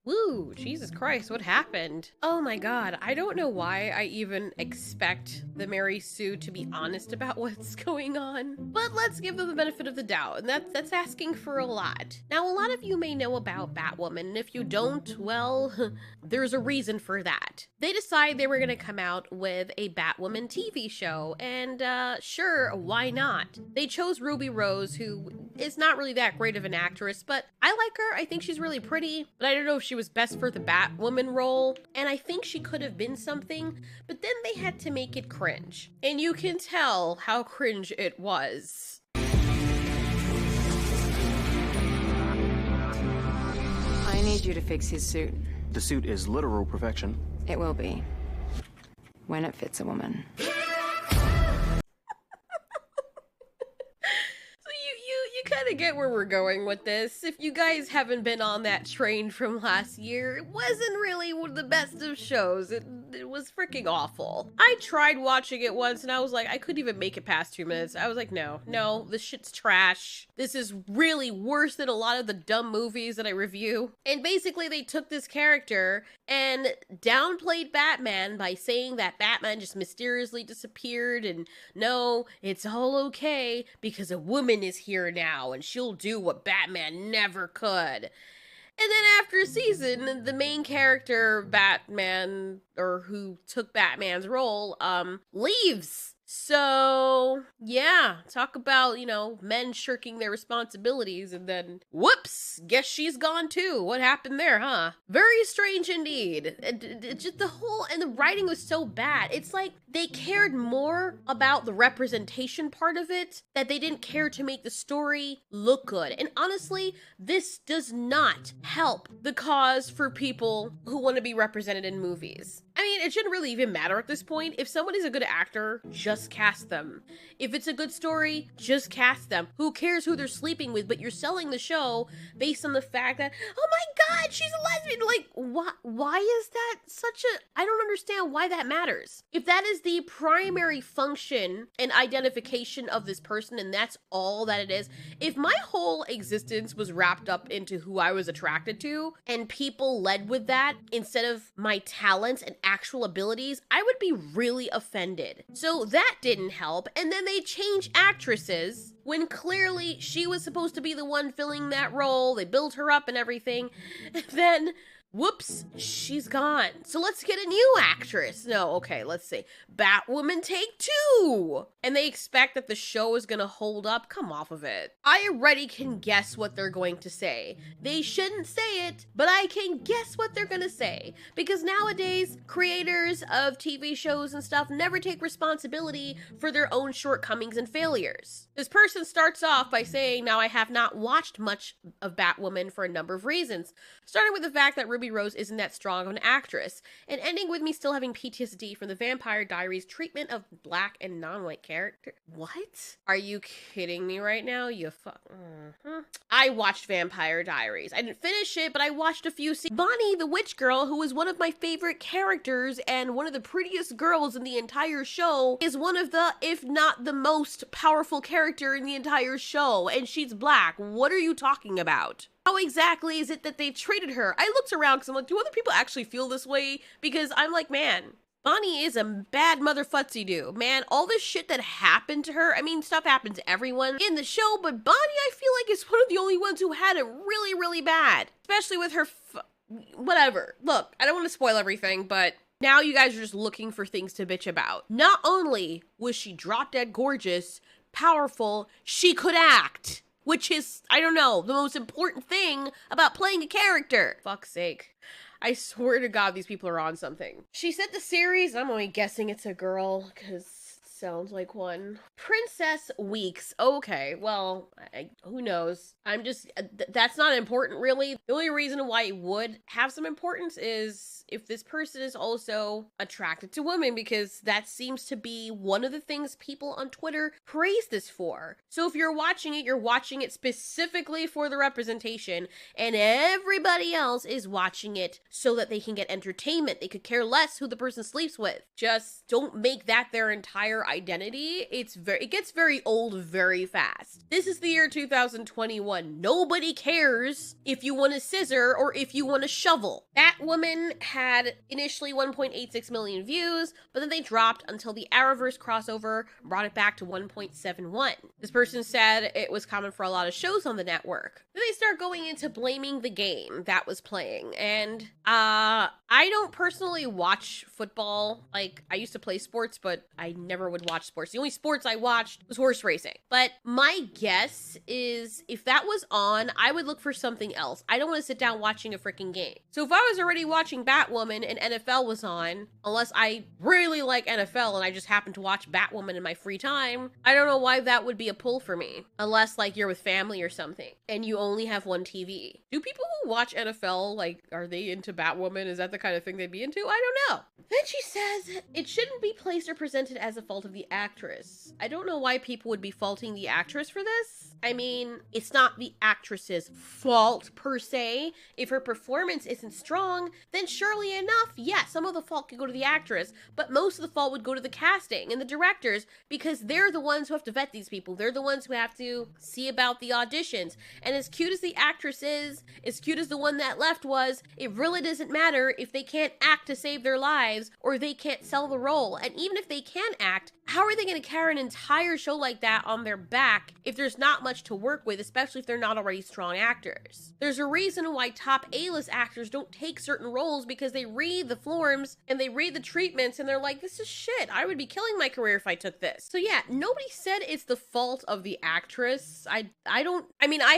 Woo, Jesus Christ, what happened? Oh my god, I don't know why I even expect the Mary Sue to be honest about what's going on. But let's give them the benefit of the doubt, and that's asking for a lot. Now, a lot of you may know about Batwoman, and if you don't, well, there's a reason for that. They decided they were gonna come out with a Batwoman TV show, and sure, why not? They chose Ruby Rose, who is not really that great of an actress, but I like her. I think she's really pretty, but I don't know if she was best for the Batwoman role, and I think she could have been something, but then they had to make it cringe. And you can tell how cringe it was. I need you to fix his suit. The suit is literal perfection. It will be. When it fits a woman. You kind of get where we're going with this. If you guys haven't been on that train from last year, it wasn't really one of the best of shows. It was freaking awful. I tried watching it once and I was like, I couldn't even make it past 2 minutes. I was like, no, this shit's trash. This is really worse than a lot of the dumb movies that I review. And basically they took this character and downplayed Batman by saying that Batman just mysteriously disappeared and no, it's all okay because a woman is here now and she'll do what Batman never could. And then after a season, the main character, Batman, or who took Batman's role, leaves. So, yeah, talk about, men shirking their responsibilities and then, whoops, guess she's gone too. What happened there, huh? Very strange indeed. Just and the writing was so bad. It's like they cared more about the representation part of it, that they didn't care to make the story look good. And honestly, this does not help the cause for people who want to be represented in movies. I mean, it shouldn't really even matter at this point. If somebody's a good actor, just cast them. If it's a good story, just cast them. Who cares who they're sleeping with, but you're selling the show based on the fact that, oh my god, she's a lesbian. Like, why is that such a... I don't understand why that matters. If that is the primary function and identification of this person, and that's all that it is, if my whole existence was wrapped up into who I was attracted to, and people led with that instead of my talents and actual abilities, I would be really offended. So that didn't help. And then they change actresses when clearly she was supposed to be the one filling that role. They build her up and everything. And then, whoops, she's gone. So let's get a new actress. No, okay, let's see. Batwoman take 2. And they expect that the show is gonna hold up? Come off of it. I already can guess what they're going to say. They shouldn't say it, but I can guess what they're gonna say. Because nowadays, creators of TV shows and stuff never take responsibility for their own shortcomings and failures. This person starts off by saying, now I have not watched much of Batwoman for a number of reasons. Starting with the fact that Ruby Rose isn't that strong of an actress, and ending with me still having PTSD from the Vampire Diaries treatment of black and non-white character. What? Are you kidding me right now? I watched Vampire Diaries. I didn't finish it, but I watched a few scenes. Bonnie, the witch girl, who is one of my favorite characters and one of the prettiest girls in the entire show, is one of the, if not the most powerful character in the entire show, and she's black. What are you talking about? How exactly is it that they treated her? I looked around because I'm like, do other people actually feel this way? Because I'm like, man, Bonnie is a bad mother futsy do. Man, all this shit that happened to her, I mean, stuff happens to everyone in the show, but Bonnie, I feel like, is one of the only ones who had it really, really bad. Especially with her whatever. Look, I don't want to spoil everything, but now you guys are just looking for things to bitch about. Not only was she drop dead gorgeous, powerful, she could act. Which is, I don't know, the most important thing about playing a character. Fuck's sake. I swear to God, these people are on something. She said the series, I'm only guessing it's a girl, because sounds like one. Princess Weeks. Okay, well, who knows? I'm just, that's not important, really. The only reason why it would have some importance is if this person is also attracted to women, because that seems to be one of the things people on Twitter praise this for. So if you're watching it specifically for the representation, and everybody else is watching it so that they can get entertainment. They could care less who the person sleeps with. Just don't make that their entire identity, it gets very old very fast. This is the year 2021. Nobody cares if you want a scissor or if you want a shovel. Batwoman had initially 1.86 million views, but then they dropped until the Arrowverse crossover brought it back to 1.71. This person said it was common for a lot of shows on the network. Then they start going into blaming the game that was playing, and I don't personally watch football. Like, I used to play sports, but I never would watch sports. The only sports I watched was horse racing. But my guess is if that was on, I would look for something else. I don't want to sit down watching a freaking game. So if I was already watching Batwoman and NFL was on, unless I really like NFL and I just happen to watch Batwoman in my free time, I don't know why that would be a pull for me. Unless like you're with family or something and you only have one TV. Do people who watch NFL, like, are they into Batwoman? Is that the kind of thing they'd be into? I don't know. Then she says it shouldn't be placed or presented as a fault of the actress. I don't know why people would be faulting the actress for this. I mean, it's not the actress's fault per se. If her performance isn't strong, then surely enough, yeah, some of the fault could go to the actress, but most of the fault would go to the casting and the directors because they're the ones who have to vet these people. They're the ones who have to see about the auditions. And as cute as the actress is, as cute as the one that left was, it really doesn't matter if they can't act to save their lives or they can't sell the role. And even if they can act, how are they going to carry an entire show like that on their back if there's not much to work with, especially if they're not already strong actors? There's a reason why top A-list actors don't take certain roles because they read the forms and they read the treatments and they're like, this is shit. I would be killing my career if I took this. So yeah, nobody said it's the fault of the actress. I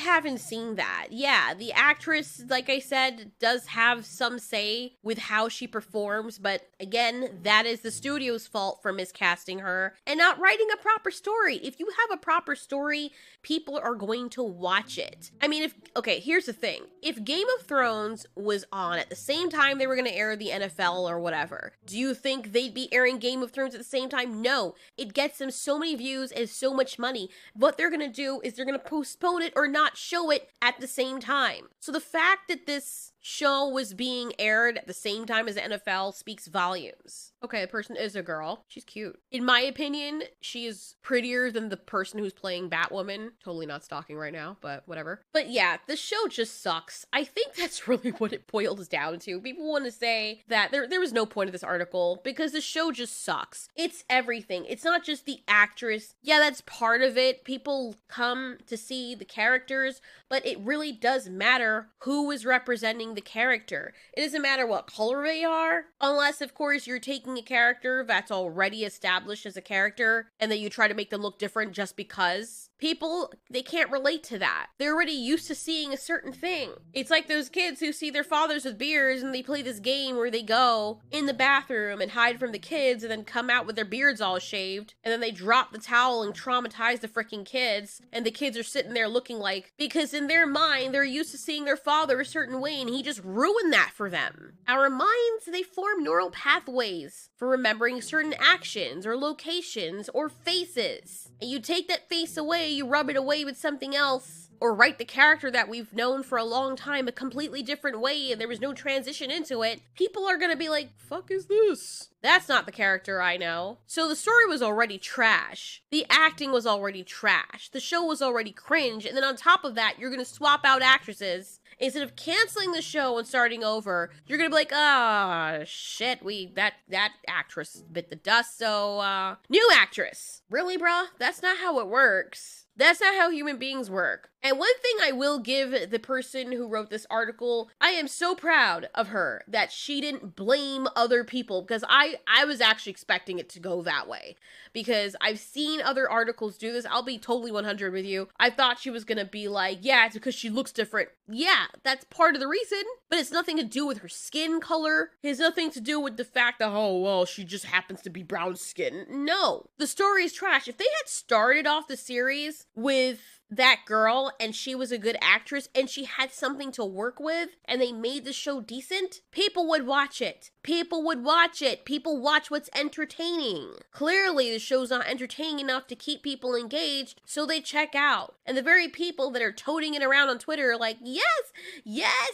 haven't seen that. Yeah, the actress, like I said, does have some say with how she performs, but again, that is the studio's fault for miscasting her and not writing a proper story. If you have a proper story, people are going to watch it. I mean, here's the thing. If Game of Thrones was on at the same time they were going to air the NFL or whatever, do you think they'd be airing Game of Thrones at the same time? No. It gets them so many views and so much money. What they're going to do is they're going to postpone it or not show it at the same time. So the fact that this show was being aired at the same time as the NFL speaks volumes. Okay, the person is a girl. She's cute. In my opinion, she is prettier than the person who's playing Batwoman. Totally not stalking right now, but whatever. But yeah, the show just sucks. I think that's really what it boils down to. People want to say that there was no point of this article because the show just sucks. It's everything. It's not just the actress. Yeah, that's part of it. People come to see the characters, but it really does matter who is representing the character. It doesn't matter what color they are, unless of course you're taking a character that's already established as a character and then you try to make them look different just because. People, they can't relate to that. They're already used to seeing a certain thing. It's like those kids who see their fathers with beards and they play this game where they go in the bathroom and hide from the kids and then come out with their beards all shaved and then they drop the towel and traumatize the freaking kids and the kids are sitting there looking like, because in their mind they're used to seeing their father a certain way and he just ruined that for them. Our minds, they form neural pathways for remembering certain actions or locations or faces. And you take that face away, you rub it away with something else, or write the character that we've known for a long time a completely different way and there was no transition into it, people are gonna be like, fuck is this? That's not the character I know. So the story was already trash. The acting was already trash. The show was already cringe. And then on top of that, you're gonna swap out actresses. Instead of canceling the show and starting over, you're gonna be like, shit, that actress bit the dust, so, new actress. Really, bruh? That's not how it works. That's not how human beings work. And one thing I will give the person who wrote this article, I am so proud of her that she didn't blame other people, because I was actually expecting it to go that way. Because I've seen other articles do this. I'll be totally 100 with you. I thought she was gonna be like, yeah, it's because she looks different. Yeah, that's part of the reason, but it's nothing to do with her skin color. It has nothing to do with the fact that, oh, well, she just happens to be brown skin. No, the story is trash. If they had started off the series with that girl and she was a good actress and she had something to work with and they made the show decent, people would watch it. People would watch it. People watch what's entertaining. Clearly, the show's not entertaining enough to keep people engaged, so they check out. And the very people that are toting it around on Twitter are like, yes,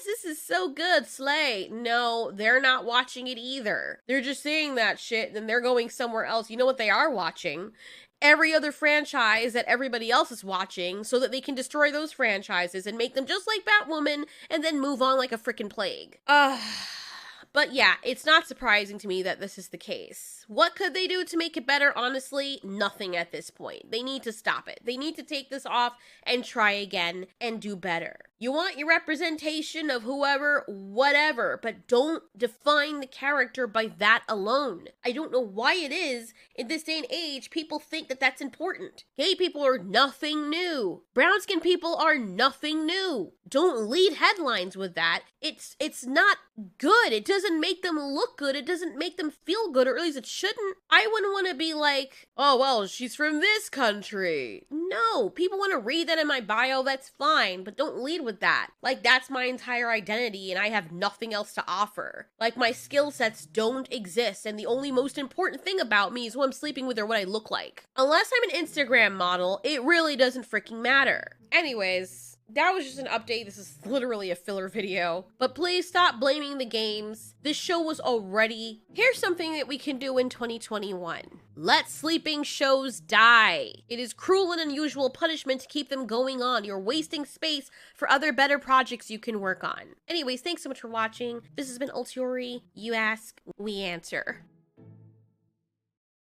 this is so good, slay. No, they're not watching it either. They're just saying that shit, then they're going somewhere else. You know what they are watching? Every other franchise that everybody else is watching so that they can destroy those franchises and make them just like Batwoman and then move on like a freaking plague. But yeah, it's not surprising to me that this is the case. What could they do to make it better? Honestly, nothing at this point. They need to stop it. They need to take this off and try again and do better. You want your representation of whoever, whatever, but don't define the character by that alone. I don't know why it is, in this day and age, people think that that's important. Gay people are nothing new. Brown-skinned people are nothing new. Don't lead headlines with that. It's not good. It doesn't make them look good. It doesn't make them feel good, or at least it shouldn't. I wouldn't want to be like, oh, well, she's from this country. No, people want to read that in my bio, that's fine, but don't lead with that. Like, that's my entire identity and I have nothing else to offer. Like, my skill sets don't exist and the only most important thing about me is who I'm sleeping with or what I look like. Unless I'm an Instagram model, it really doesn't freaking matter. Anyways, that was just an update. This is literally a filler video. But please stop blaming the games. This show was already... Here's something that we can do in 2021. Let sleeping shows die. It is cruel and unusual punishment to keep them going on. You're wasting space for other better projects you can work on. Anyways, thanks so much for watching. This has been Ultiori. You ask, we answer.